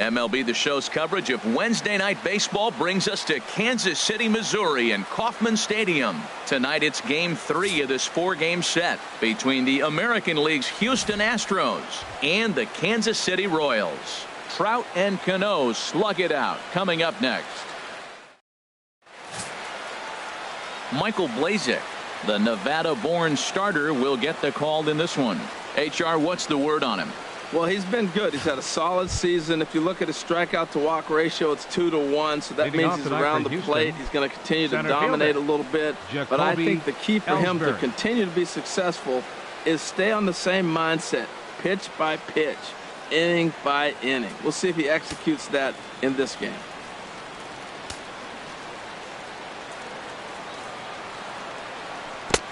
MLB The Show's coverage of Wednesday Night Baseball brings us to Kansas City, Missouri and Kauffman Stadium. Tonight it's Game 3 of this 4-game set between the American League's Houston Astros and the Kansas City Royals. Trout and Cano slug it out. Coming up next, Michael Blazek, the Nevada-born starter, will get the call in this one. HR, what's the word on him? Well, he's been good. He's had a solid season. If you look at his strikeout to walk ratio, it's 2-to-1, so that means he's around the plate. He's going to continue to dominate a little bit. But I think the key for him to continue to be successful is stay on the same mindset, pitch by pitch, inning by inning. We'll see if he executes that in this game.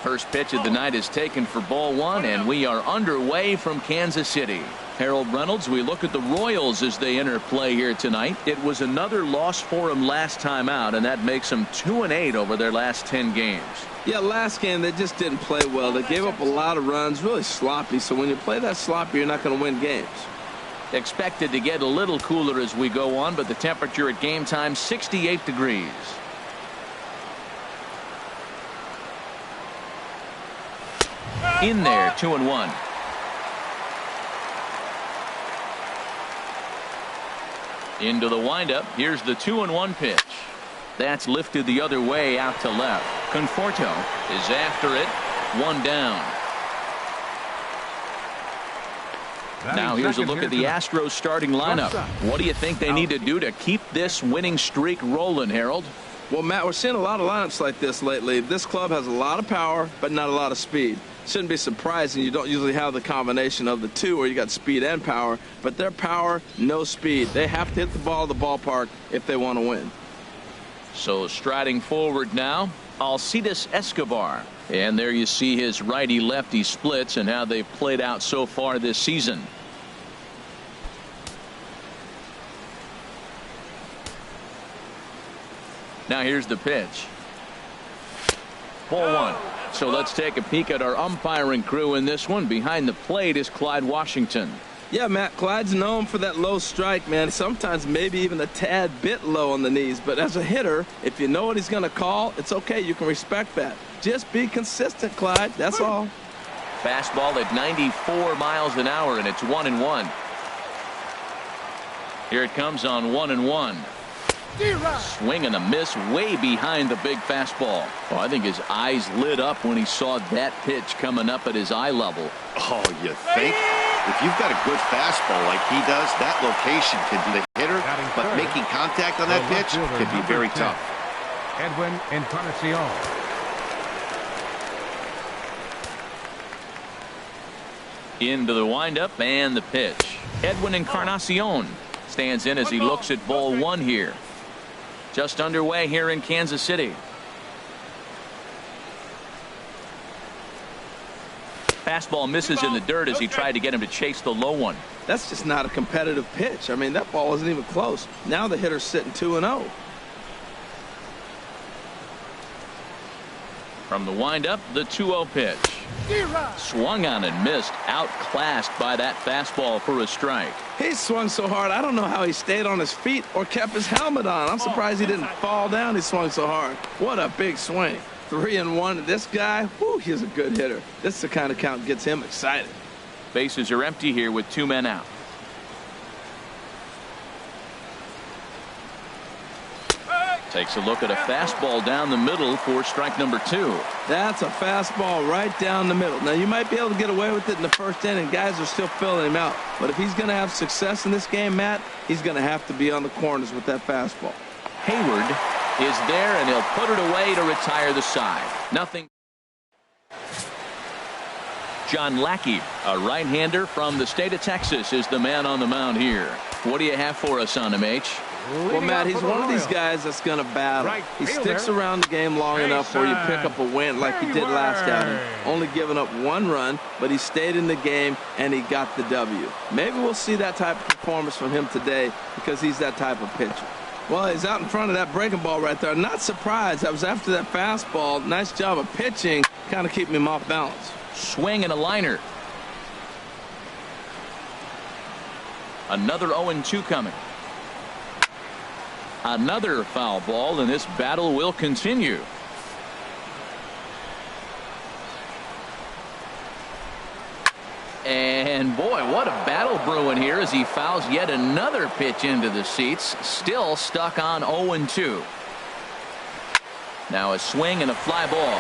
First pitch of the night is taken for ball one, and we are underway from Kansas City. Harold Reynolds, we look at the Royals as they enter play here tonight. It was another loss for them last time out, and that makes them 2-8 over their last 10 games. Yeah, last game they just didn't play well. They gave up a lot of runs, really sloppy. So when you play that sloppy, you're not going to win games. Expected to get a little cooler as we go on, but the temperature at game time 68 degrees. In there, 2-1. Into the windup. Here's the 2-1 pitch. That's lifted the other way out to left. Conforto is after it. One down. Now here's a look at the Astros starting lineup. What do you think they need to do to keep this winning streak rolling, Harold? Well, Matt, we're seeing a lot of lineups like this lately. This club has a lot of power, but not a lot of speed. Shouldn't be surprising. You don't usually have the combination of the two where you got speed and power, but their power, no speed. They have to hit the ball at the ballpark if they want to win. So striding forward now, Alcides Escobar. And there you see his righty-lefty splits and how they've played out so far this season. Now here's the pitch. Ball one. So let's take a peek at our umpiring crew in this one. Behind the plate is Clyde Washington. Yeah, Matt, Clyde's known for that low strike, man. Sometimes maybe even a tad bit low on the knees. But as a hitter, if you know what he's going to call, it's okay. You can respect that. Just be consistent, Clyde. That's all. Fastball at 94 miles an hour, and it's 1-1. Here it comes on 1-1. Swing and a miss way behind the big fastball. Oh, I think his eyes lit up when he saw that pitch coming up at his eye level. Oh, you think? If you've got a good fastball like he does, that location can be the hitter, but making contact on that pitch can be very tough. Edwin Encarnacion. Into the windup and the pitch. Edwin Encarnacion stands in as he looks at ball one here. Just underway here in Kansas City. Fastball misses in the dirt as he tried to get him to chase the low one. That's just not a competitive pitch. I mean, that ball wasn't even close. Now the hitter's sitting 2-0. From the windup, the 2-0 pitch. Swung on and missed. Outclassed by that fastball for a strike. He swung so hard, I don't know how he stayed on his feet or kept his helmet on. I'm surprised he didn't fall down. He swung so hard. What a big swing. 3-1. This guy, whoo, he's a good hitter. This is the kind of count that gets him excited. Bases are empty here with 2 men out. Takes a look at a fastball down the middle for strike number 2. That's a fastball right down the middle. Now, you might be able to get away with it in the first inning. Guys are still filling him out. But if he's going to have success in this game, Matt, he's going to have to be on the corners with that fastball. Hayward is there, and he'll put it away to retire the side. Nothing. John Lackey, a right-hander from the state of Texas, is the man on the mound here. What do you have for us on him, H? Well, Matt, he's one of these guys that's going to battle. He sticks around the game long enough where you pick up a win like he did last outing. Only giving up 1 run, but he stayed in the game, and he got the W. Maybe we'll see that type of performance from him today because he's that type of pitcher. Well, he's out in front of that breaking ball right there. Not surprised. That was after that fastball. Nice job of pitching, kind of keeping him off balance. Swing and a liner. Another 0-2 coming. Another foul ball, and this battle will continue. And boy, what a battle brewing here as he fouls yet another pitch into the seats. Still stuck on 0-2. Now a swing and a fly ball.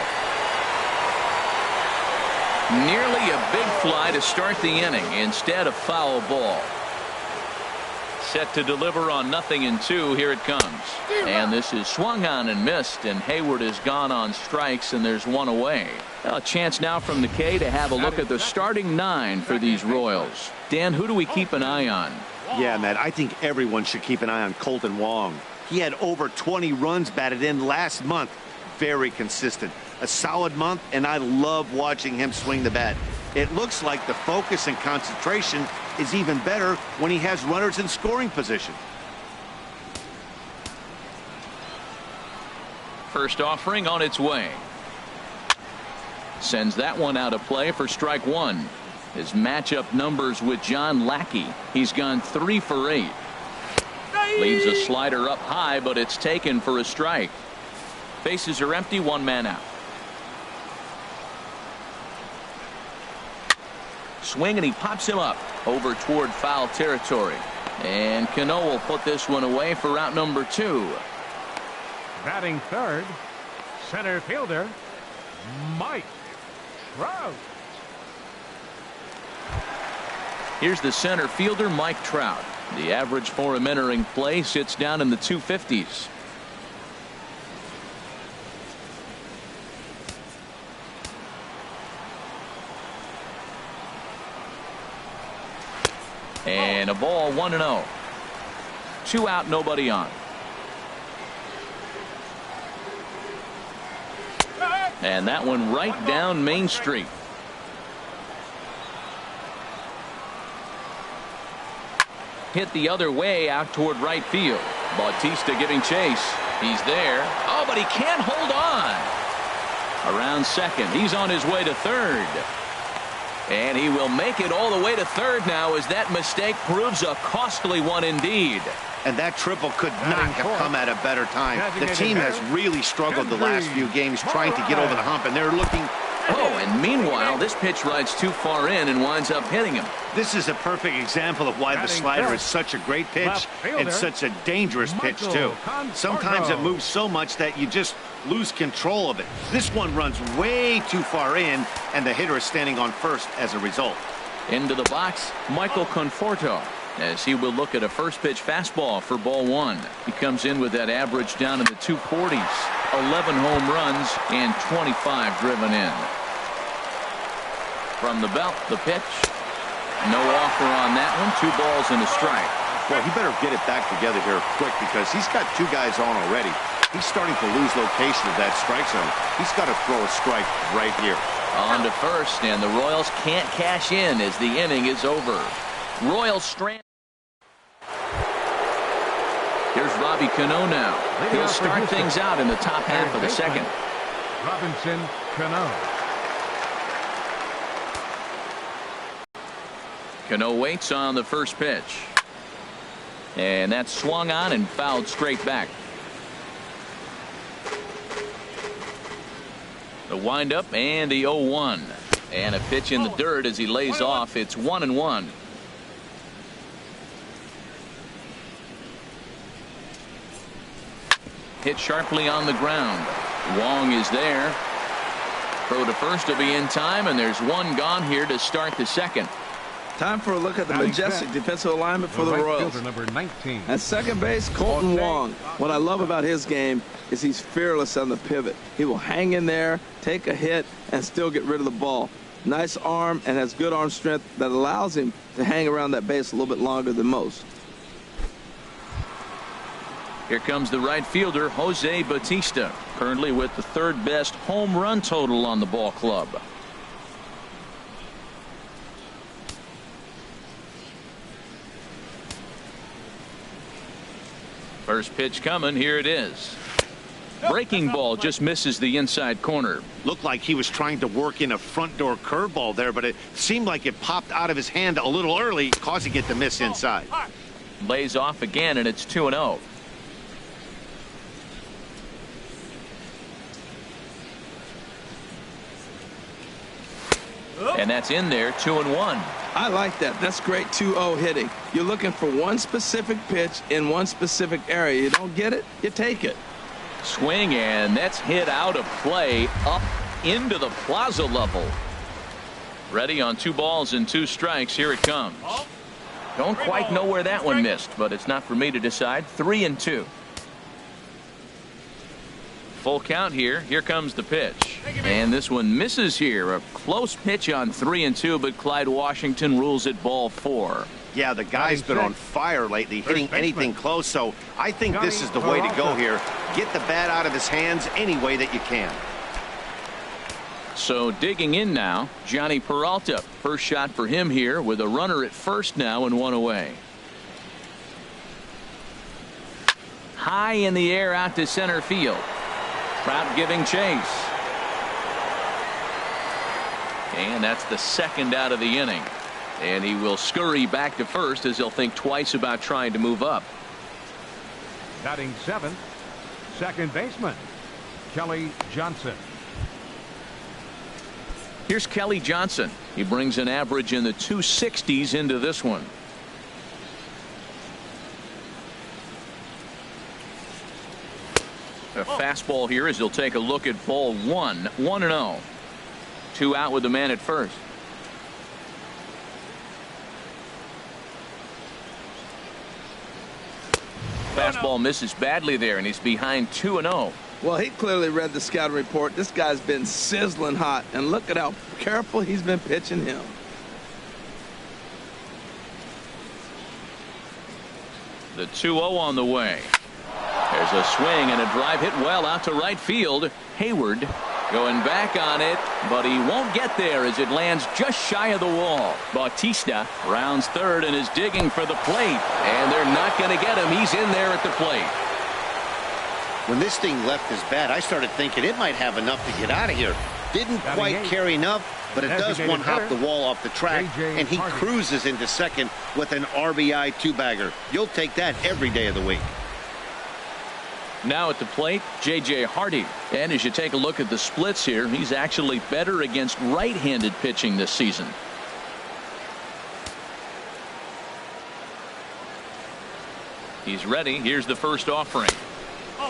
Nearly a big fly to start the inning. Instead, a foul ball. Set to deliver on 0-2. Here it comes. And this is swung on and missed, and Hayward has gone on strikes, and there's one away. A chance now from the K to have a look at the starting 9 for these Royals. Dan, who do we keep an eye on? Yeah, Matt, I think everyone should keep an eye on Colton Wong. He had over 20 runs batted in last month. Very consistent. A solid month, and I love watching him swing the bat. It looks like the focus and concentration is even better when he has runners in scoring position. First offering on its way. Sends that one out of play for strike 1. His matchup numbers with John Lackey. He's gone 3 for 8. Leaves a slider up high, but it's taken for a strike. Bases are empty, 1 man out. Swing, and he pops him up over toward foul territory. And Cano will put this one away for out number 2. Batting third, center fielder, Mike Trout. Here's the center fielder, Mike Trout. The average for him entering play sits down in the 250s. And a ball, 1-0. 2 out, nobody on. And that one right down Main Street. Hit the other way out toward right field. Bautista giving chase. He's there. Oh, but he can't hold on. Around second. He's on his way to third. And he will make it all the way to third now as that mistake proves a costly one indeed. And that triple could not have come at a better time. The team has really struggled the last few games trying to get over the hump, and they're looking. Oh, and meanwhile, this pitch rides too far in and winds up hitting him. This is a perfect example of why the slider is such a great pitch and such a dangerous pitch, too. Sometimes it moves so much that you just lose control of it. This one runs way too far in, and the hitter is standing on first as a result. Into the box, Michael Conforto, as he will look at a first pitch fastball for ball 1. He comes in with that average down in the 240s. 11 home runs and 25 driven in. From the belt, the pitch. No offer on that one. 2 balls and a strike. Boy, he better get it back together here quick because he's got 2 guys on already. He's starting to lose location of that strike zone. He's got to throw a strike right here. On to first, and the Royals can't cash in as the inning is over. Royals strand. Here's Robbie Cano now. He'll start things out in the top half of the second. Robinson Cano. Cano waits on the first pitch. And that's swung on and fouled straight back. The windup and the 0-1. And a pitch in the dirt as he lays off. It's 1-1. Hit sharply on the ground. Wong is there. Throw to first will be in time, and there's one gone here to start the second. Time for a look at the majestic defensive alignment for the Royals. Number 19. At second base, Colton Wong. What I love about his game is he's fearless on the pivot. He will hang in there, take a hit, and still get rid of the ball. Nice arm and has good arm strength that allows him to hang around that base a little bit longer than most. Here comes the right fielder, Jose Bautista, currently with the 3rd best home run total on the ball club. First pitch coming. Here it is. Breaking ball just misses the inside corner. Looked like he was trying to work in a front door curveball there, but it seemed like it popped out of his hand a little early, causing it to miss inside. Lays off again, and it's 2-0. And that's in there, 2-1. I like that. That's great 2-0 hitting. You're looking for one specific pitch in one specific area. You don't get it, you take it. Swing, and that's hit out of play up into the plaza level. Ready on 2 balls and 2 strikes. Here it comes. Don't quite know where that one missed, but it's not for me to decide. 3-2. Full count here. Here comes the pitch. And this one misses here. A close pitch on 3-2, but Clyde Washington rules it ball 4. Yeah, the guy's been on fire lately, hitting anything close, so I think this is the way to go here. Get the bat out of his hands any way that you can. So digging in now, Johnny Peralta. First shot for him here with a runner at first now and 1 away. High in the air out to center field. Trout giving chase. And that's the second out of the inning. And he will scurry back to first as he'll think twice about trying to move up. Batting 7th, second baseman, Kelly Johnson. Here's Kelly Johnson. He brings an average in the 260s into this one. A fastball here as he'll take a look at ball 1. 1-0. 2 out with the man at first. Fastball misses badly there, and he's behind 2-0. Well, he clearly read the scouting report. This guy's been sizzling hot, and look at how careful he's been pitching him. The 2-0 on the way. There's a swing and a drive hit well out to right field. Hayward going back on it, but he won't get there as it lands just shy of the wall. Bautista rounds third and is digging for the plate, and they're not going to get him. He's in there at the plate. When this thing left his bat, I started thinking it might have enough to get out of here. Didn't quite carry enough, but it does one hop the wall off the track, and he cruises into second with an RBI 2-bagger. You'll take that every day of the week. Now at the plate, J.J. Hardy. And as you take a look at the splits here, he's actually better against right-handed pitching this season. He's ready. Here's the first offering.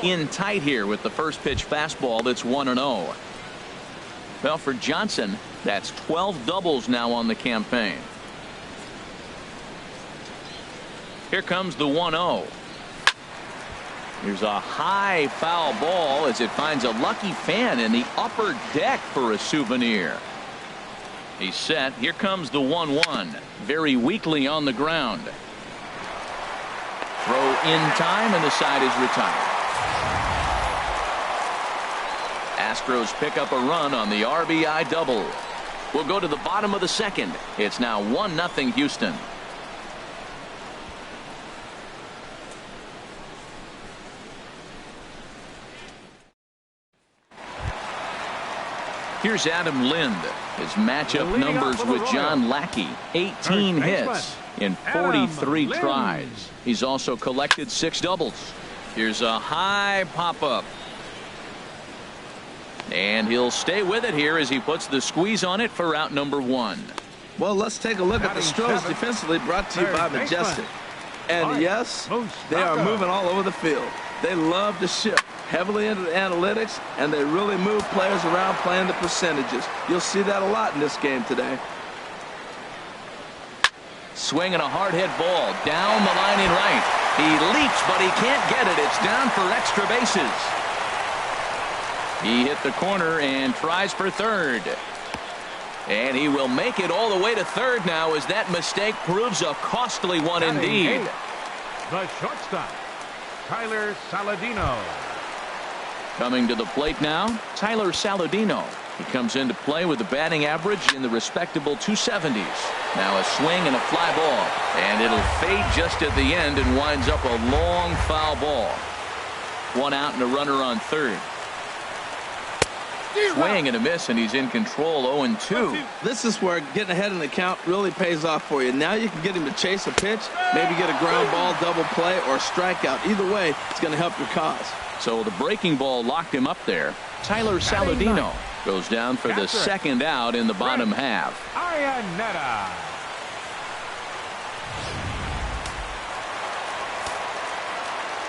In tight here with the first pitch fastball that's 1-0. Well, for Johnson, that's 12 doubles now on the campaign. Here comes the 1-0. Here's a high foul ball as it finds a lucky fan in the upper deck for a souvenir. He's set. Here comes the 1-1. Very weakly on the ground. Throw in time, and the side is retired. Astros pick up a run on the RBI double. We'll go to the bottom of the second. It's now 1-0 Houston. Here's Adam Lind. His matchup numbers with John Lackey. 18 hits in 43 tries. He's also collected 6 doubles. Here's a high pop-up. And he'll stay with it here as he puts the squeeze on it for out number 1. Well, let's take a look at the Astros defensively, brought to you by Majestic. And yes, they are moving all over the field. They love to shift heavily into the analytics, and they really move players around playing the percentages. You'll see that a lot in this game today. Swing and a hard hit ball down the line in right. He leaps, but he can't get it. It's down for extra bases. He hit the corner and tries for third. And he will make it all the way to third now as that mistake proves a costly one indeed. The shortstop, Tyler Saladino. Coming to the plate now, Tyler Saladino. He comes into play with a batting average in the respectable 270s. Now a swing and a fly ball. And it'll fade just at the end and winds up a long foul ball. 1 out and a runner on third. Swing and a miss, and he's in control. 0-2. This is where getting ahead in the count really pays off for you. Now you can get him to chase a pitch, maybe get a ground ball, double play, or strikeout. Either way, it's going to help your cause. So the breaking ball locked him up there. Tyler Saladino. Goes down for the second out in the bottom half. Iannetta.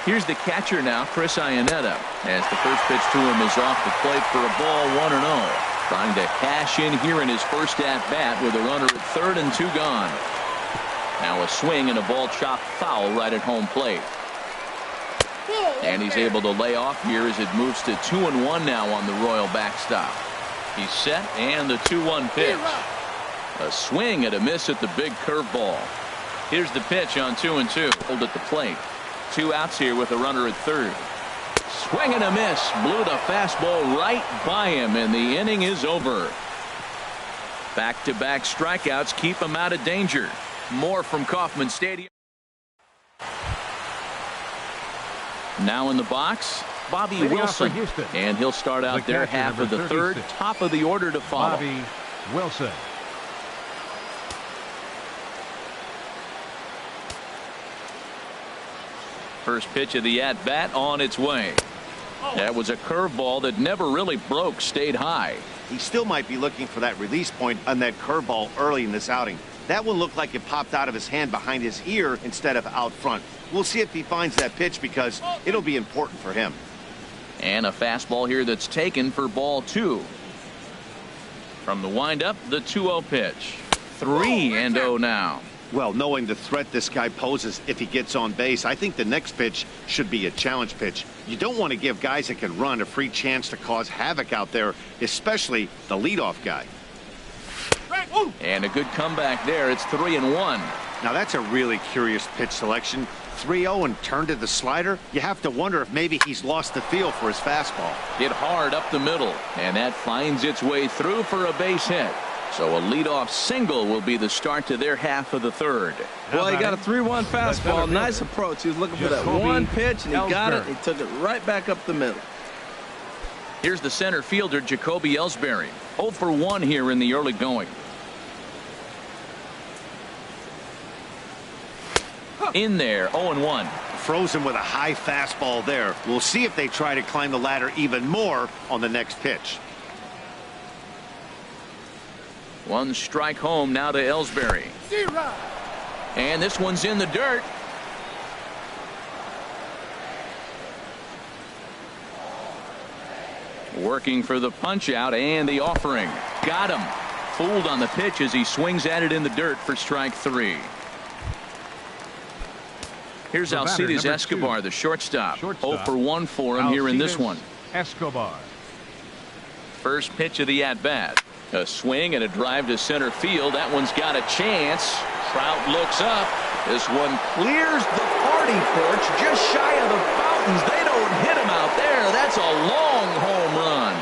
Here's the catcher now, Chris Iannetta, as the first pitch to him is off the plate for a ball, 1-0. Trying to cash in here in his first at-bat with a runner at third and 2 gone. Now a swing and a ball chopped foul right at home plate. And he's able to lay off here as it moves to 2-1 now on the Royal backstop. He's set, and the 2-1 pitch. A swing and a miss at the big curveball. Here's the pitch on 2-2. Hold at the plate. 2 outs here with a runner at third. Swing and a miss. Blew the fastball right by him, and the inning is over. Back-to-back strikeouts keep him out of danger. More from Kauffman Stadium. Now in the box, Bobby Wilson. And he'll start out there half of the third. Top of the order to follow. Bobby Wilson. First pitch of the at-bat on its way. That was a curveball that never really broke, stayed high. He still might be looking for that release point on that curveball early in this outing. That one looked like it popped out of his hand behind his ear instead of out front. We'll see if he finds that pitch because it'll be important for him. And a fastball here that's taken for ball 2. From the windup, the 2-0 pitch. 3-0 now. Well, knowing the threat this guy poses if he gets on base, I think the next pitch should be a challenge pitch. You don't want to give guys that can run a free chance to cause havoc out there, especially the leadoff guy. And a good comeback there. It's 3-1. Now that's a really curious pitch selection. 3-0 and turned to the slider. You have to wonder if maybe he's lost the feel for his fastball. Hit hard up the middle, and that finds its way through for a base hit. So a leadoff single will be the start to their half of the third. Well, he got a 3-1 fastball. Nice approach. He was looking for that one pitch, and he got it. He took it right back up the middle. Here's the center fielder, Jacoby Ellsbury. 0 for 1 here in the early going. In there, 0-1. Frozen with a high fastball there. We'll see if they try to climb the ladder even more on the next pitch. 1 strike home now to Ellsbury. And this one's in the dirt. Working for the punch out and the offering. Got him. Fooled on the pitch as he swings at it in the dirt for strike 3. Here's Alcides Escobar, the shortstop. 0 for 1 for him here in this one. Escobar. First pitch of the at-bat. A swing and a drive to center field. That one's got a chance. Trout looks up. This one clears the party porch just shy of the fountains. They don't hit him out there. That's a long home run.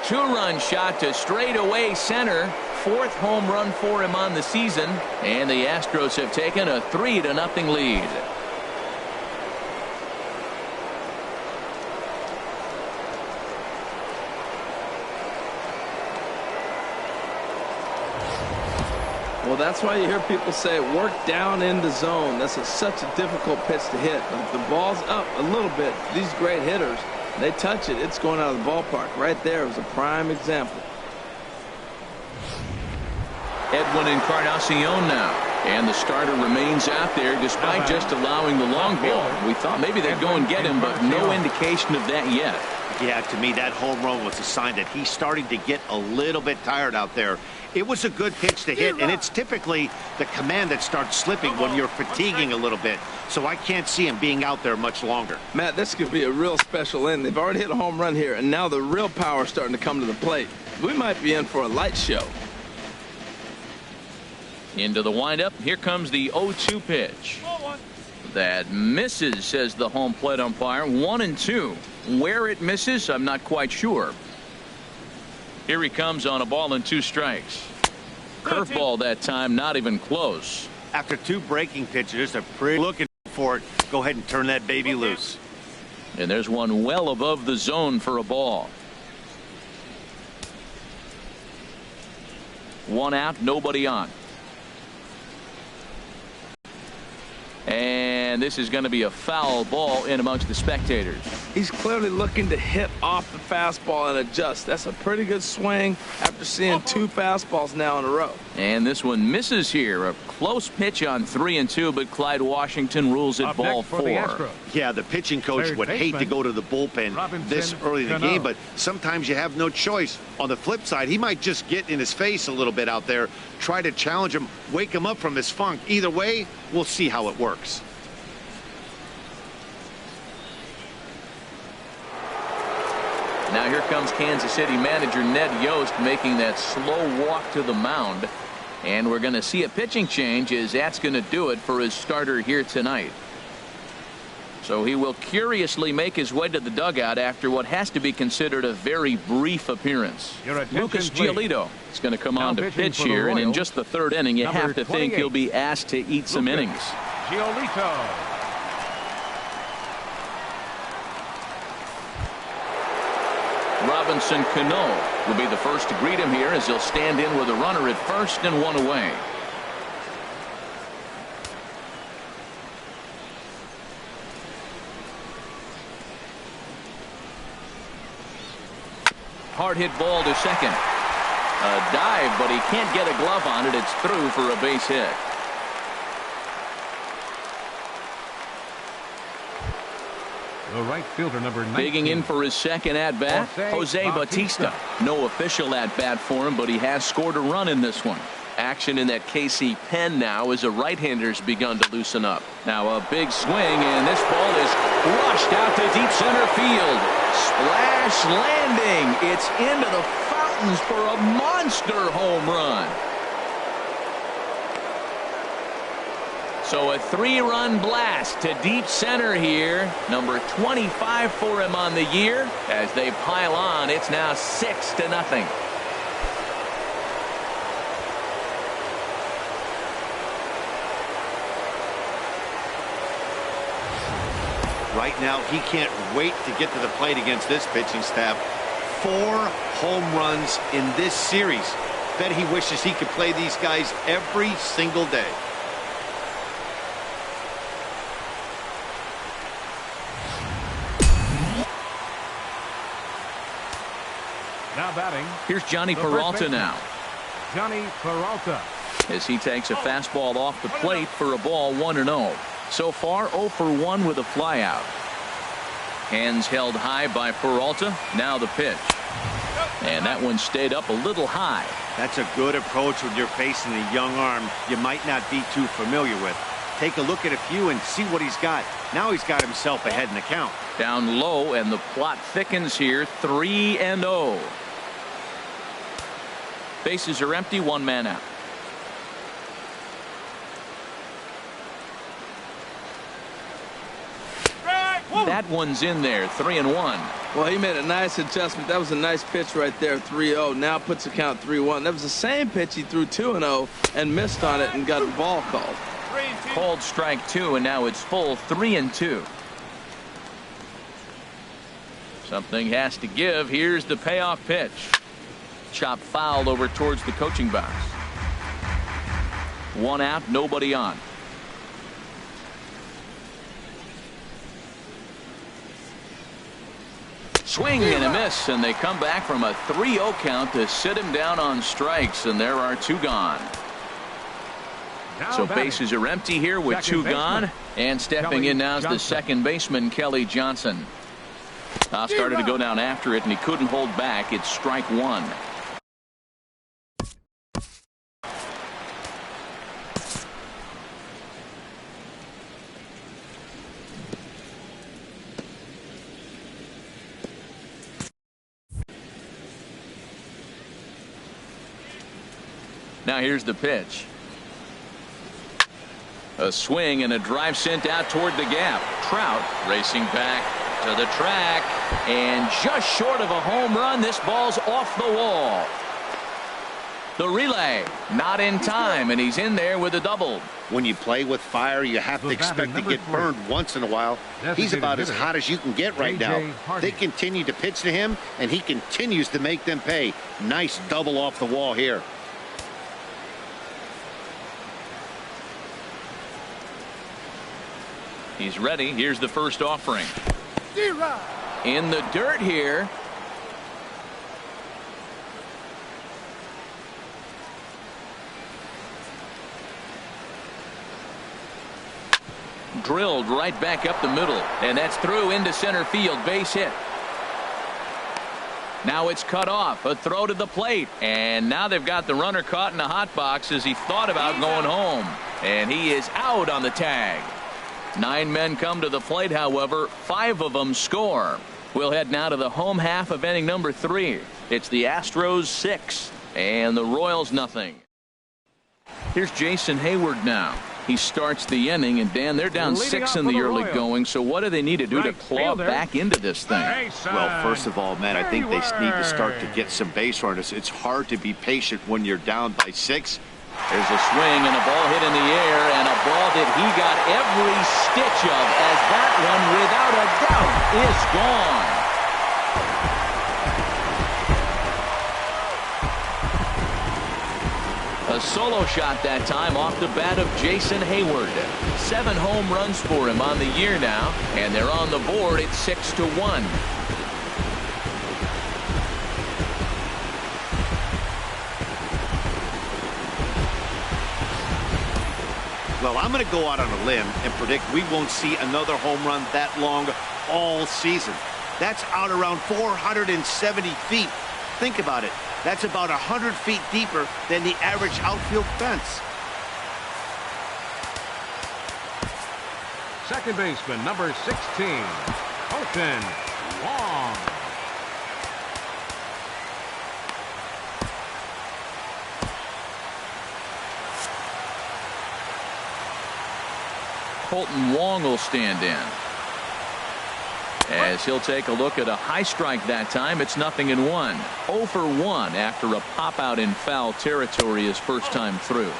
2-run shot to straightaway center. 4th home run for him on the season. And the Astros have taken a 3-0 lead. Well, that's why you hear people say work down in the zone. That's such a difficult pitch to hit. But if the ball's up a little bit, these great hitters, they touch it, it's going out of the ballpark. Right there was a prime example. Edwin Encarnacion now. And the starter remains out there despite just allowing the long ball. We thought maybe they'd go and get him, but no indication of that yet. Yeah, to me, that home run was a sign that he's starting to get a little bit tired out there. It was a good pitch to hit, and it's typically the command that starts slipping when you're fatiguing a little bit. So I can't see him being out there much longer. Matt, this could be a real special inning. They've already hit a home run here, and now the real power is starting to come to the plate. We might be in for a light show. Into the windup. Here comes the 0-2 pitch. That misses, says the home plate umpire. 1-2. Where it misses, I'm not quite sure. Here he comes on a ball and 2 strikes. Curveball that time, not even close. After 2 breaking pitches, they're pretty looking for it. Go ahead and turn that baby loose. And there's one well above the zone for a ball. 1 out, nobody on. And And this is going to be a foul ball in amongst the spectators. He's clearly looking to hit off the fastball and adjust. That's a pretty good swing after seeing 2 fastballs now in a row. And this one misses here. A close pitch on 3-2, but Clyde Washington rules it ball 4. Yeah, the pitching coach would hate to go to the bullpen this early in the game, but sometimes you have no choice. On the flip side, he might just get in his face a little bit out there, try to challenge him, wake him up from his funk. Either way, we'll see how it works. Now here comes Kansas City manager Ned Yost making that slow walk to the mound. And we're going to see a pitching change as that's going to do it for his starter here tonight. So he will curiously make his way to the dugout after what has to be considered a very brief appearance. Lucas Giolito is going to come on to pitch here, and in just the 3rd inning, you have to think he'll be asked to eat some innings. Giolito. Robinson Cano will be the first to greet him here as he'll stand in with a runner at first and 1 away. Hard hit ball to second. A dive, but he can't get a glove on it. It's through for a base hit. The right fielder, number 19. Digging in for his second at-bat, Jose Bautista. No official at-bat for him, but he has scored a run in this one. Action in that KC pen now as a right-hander's begun to loosen up. Now a big swing, and this ball is crushed out to deep center field. Splash landing. It's into the fountains for a monster home run. So a 3-run blast to deep center here. Number 25 for him on the year. As they pile on, it's now 6-0. Right now, he can't wait to get to the plate against this pitching staff. 4 home runs in this series. Bet he wishes he could play these guys every single day. Now batting. Here's Johnny Peralta now. Johnny Peralta. As he takes a fastball off the plate for a ball 1-0. So far 0 for 1 with a flyout. Hands held high by Peralta. Now the pitch. And that one stayed up a little high. That's a good approach when you're facing a young arm you might not be too familiar with. Take a look at a few and see what he's got. Now he's got himself ahead in the count. Down low, and the plot thickens here. 3-0. Bases are empty, 1 man out. That one's in there. 3-1. Well, he made a nice adjustment. That was a nice pitch right there. 3-0. Now puts the count 3-1. That was the same pitch he threw 2-0 and missed on it and got the ball called. Called strike 2, and now it's full 3-2. Something has to give. Here's the payoff pitch. Chop fouled over towards the coaching box. 1 out, nobody on. Swing and a miss, and they come back from a 3-0 count to sit him down on strikes, and there are 2 gone. So bases are empty here with 2 gone, and stepping in now is the second baseman, Kelly Johnson. Started to go down after it, and he couldn't hold back. It's strike 1. Now here's the pitch. A swing and a drive sent out toward the gap. Trout racing back to the track, and just short of a home run. This ball's off the wall. The relay not in time, and he's in there with a double. When you play with fire, you have to expect to get burned once in a while. He's about as hot as you can get right now. They continue to pitch to him, and he continues to make them pay. Nice double off the wall here. He's ready. Here's the first offering. In the dirt here. Drilled right back up the middle, and that's through into center field. Base hit. Now it's cut off. A throw to the plate, and now they've got the runner caught in the hot box as he thought about going home, and he is out on the tag. 9 men come to the plate, however. 5 of them score. We'll head now to the home half of inning number 3. It's the Astros 6 and the Royals nothing. Here's Jason Hayward now. He starts the inning, and Dan, they're down 6 in the early going, so what do they need to do to claw back into this thing? Well, first of all, Matt, I think they need to start to get some base runners. It's hard to be patient when you're down by 6. There's a swing and a ball hit in the air, and a ball that he got every stitch of, as that one, without a doubt, is gone. A solo shot that time off the bat of Jason Hayward. 7 home runs for him on the year now, and they're on the board at 6-1. Well, I'm going to go out on a limb and predict we won't see another home run that long all season. That's out around 470 feet. Think about it. That's about 100 feet deeper than the average outfield fence. Second baseman, number 16, Colton Wong. Colton Wong will stand in, as he'll take a look at a high strike that time. It's 0-1. 0 for 1 after a pop out in foul territory his first time through.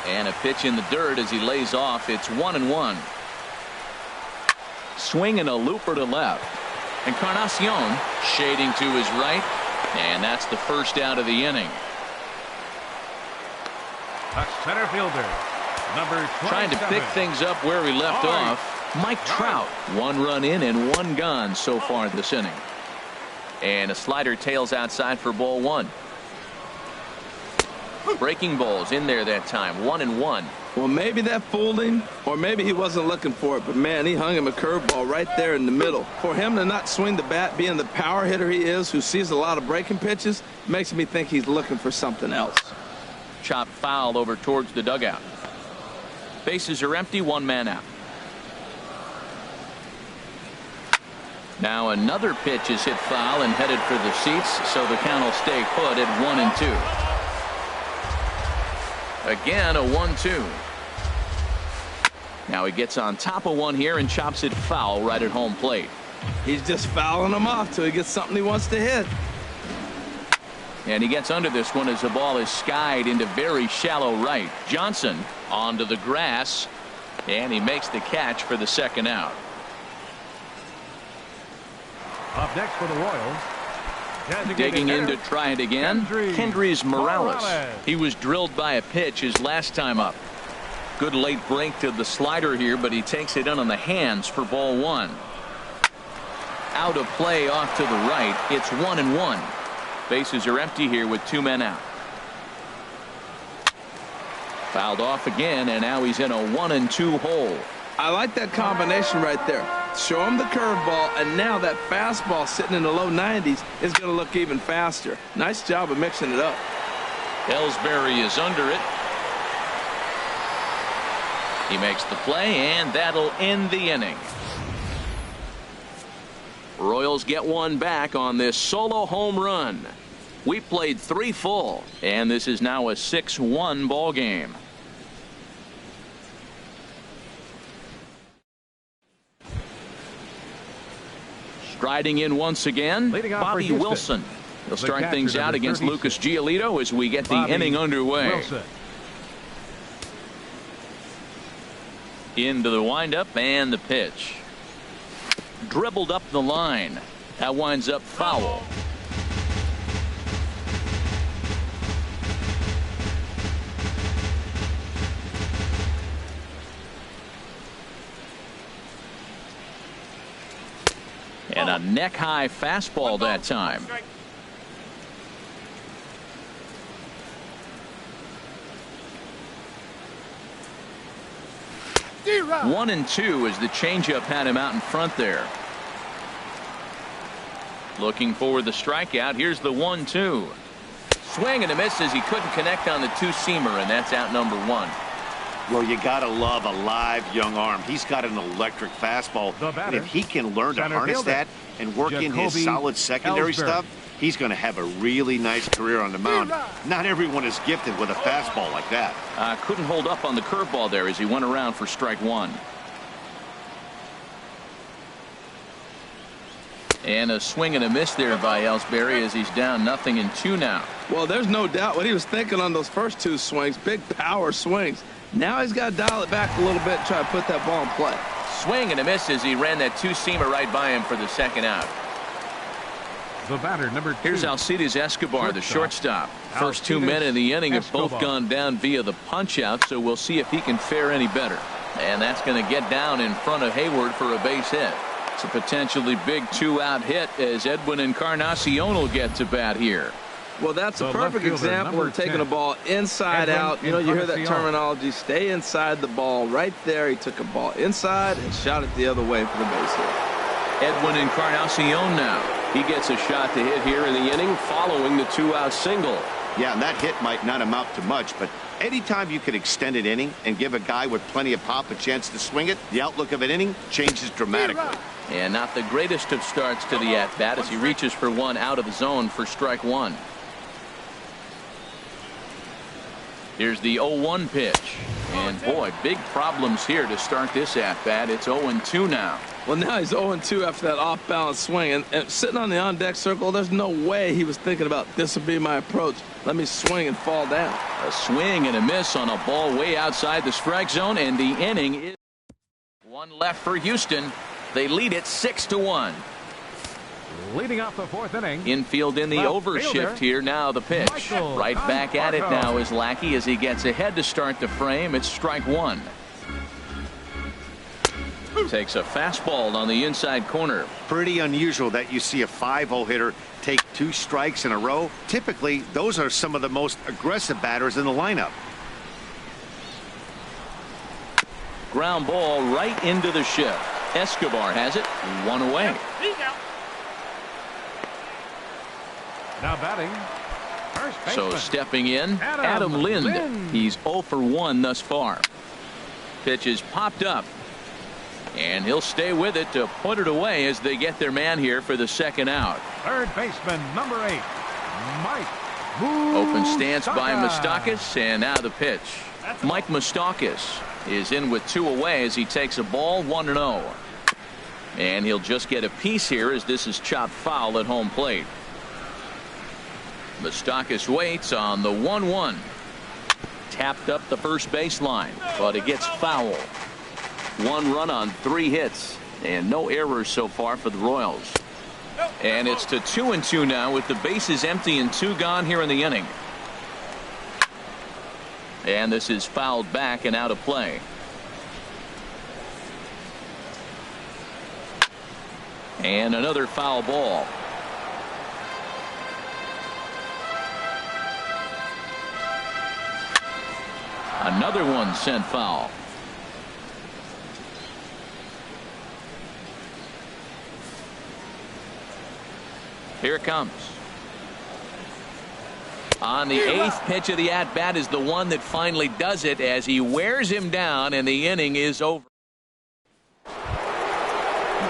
And a pitch in the dirt as he lays off. It's 1-1. Swing and a looper to left. Encarnacion shading to his right, and that's the first out of the inning. A center fielder, number 27. Trying to pick things up where we left off. Mike Trout, 1 run in and 1 gone so far this inning. And a slider tails outside for ball 1. Breaking balls in there that time. 1-1. Well, maybe that fooled him, or maybe he wasn't looking for it, but man, he hung him a curveball right there in the middle. For him to not swing the bat, being the power hitter he is, who sees a lot of breaking pitches, makes me think he's looking for something else. Chopped foul over towards the dugout. Bases are empty. 1 man out. Now another pitch is hit foul and headed for the seats, so the count will stay put at 1-2. Again, a 1-2. Now he gets on top of one here and chops it foul right at home plate. He's just fouling him off till he gets something he wants to hit. And he gets under this one as the ball is skied into very shallow right. Johnson onto the grass, and he makes the catch for the second out. Up next for the Royals, digging in to try it again, Kendrys Morales. He was drilled by a pitch his last time up. Good late break to the slider here, but he takes it in on the hands for ball 1. Out of play off to the right. It's 1-1. Bases are empty here with 2 men out. Fouled off again, and now he's in a 1-2 hole. I like that combination right there. Show him the curveball, and now that fastball sitting in the low 90s is going to look even faster. Nice job of mixing it up. Ellsbury is under it. He makes the play, and that'll end the inning. Royals get 1 back on this solo home run. We played 3 full, and this is now a 6-1 ball game. Striding in once again, Bobby Wilson. He'll start things out against Lucas Giolito as we get the inning underway. Wilson. Into the windup and the pitch. Dribbled up the line. That winds up foul. And a neck-high fastball that time. 1-2 as the changeup had him out in front there. Looking for the strikeout. Here's the 1-2. Swing and a miss as he couldn't connect on the two-seamer, and that's out number 1. Well, you got to love a live young arm. He's got an electric fastball. And if he can learn to harness that and work in his solid secondary stuff, he's going to have a really nice career on the mound. Not everyone is gifted with a fastball like that. Couldn't hold up on the curveball there as he went around for strike 1. And a swing and a miss there by Ellsbury as he's down 0-2 now. Well, there's no doubt what he was thinking on those first 2 swings. Big power swings. Now he's got to dial it back a little bit and try to put that ball in play. Swing and a miss as he ran that two-seamer right by him for the second out. The batter, number 2. Here's Alcides Escobar, the shortstop. First 2 men in the inning have both gone down via the punch-out, so we'll see if he can fare any better. And that's going to get down in front of Hayward for a base hit. It's a potentially big 2-out hit as Edwin Encarnacion will get to bat here. Well, that's a perfect example of taking a ball inside out. You know, you hear that terminology, stay inside the ball. Right there, he took a ball inside and shot it the other way for the base hit. Edwin Encarnacion now. He gets a shot to hit here in the inning following the 2-out single. Yeah, and that hit might not amount to much, but anytime you can extend an inning and give a guy with plenty of pop a chance to swing it, the outlook of an inning changes dramatically. And not the greatest of starts to the at-bat as he reaches for one out of the zone for strike 1. Here's the 0-1 pitch. And boy, big problems here to start this at-bat. It's 0-2 now. Well, now he's 0-2 after that off-balance swing. And sitting on the on-deck circle, there's no way he was thinking about this will be my approach. Let me swing and fall down. A swing and a miss on a ball way outside the strike zone, and the inning is 1 left for Houston. They lead it 6-1. Leading off the 4th inning. Infield in the overshift here. Now the pitch. Right back at it now is Lackey as he gets ahead to start the frame. It's strike 1. Takes a fastball on the inside corner. Pretty unusual that you see a 5-0 hitter take 2 strikes in a row. Typically, those are some of the most aggressive batters in the lineup. Ground ball right into the shift. Escobar has it. 1 away. Now batting. So stepping in, Adam Lind. He's 0 for 1 thus far. Pitch is popped up. And he'll stay with it to put it away as they get their man here for the second out. Third baseman, number 8, Mike Moustakas. Open stance by Moustakas, and now the pitch. Mike Moustakas is in with 2 away as he takes a ball 1-0. And he'll just get a piece here as this is chopped foul at home plate. Moustakas waits on the 1-1. Tapped up the first baseline, but it gets foul. 1 run on 3 hits and no errors so far for the Royals. And it's to 2-2 now with the bases empty and 2 gone here in the inning. And this is fouled back and out of play. And another foul ball. Another one sent foul. Here it comes. On the 8th pitch of the at-bat is the one that finally does it as he wears him down and the inning is over.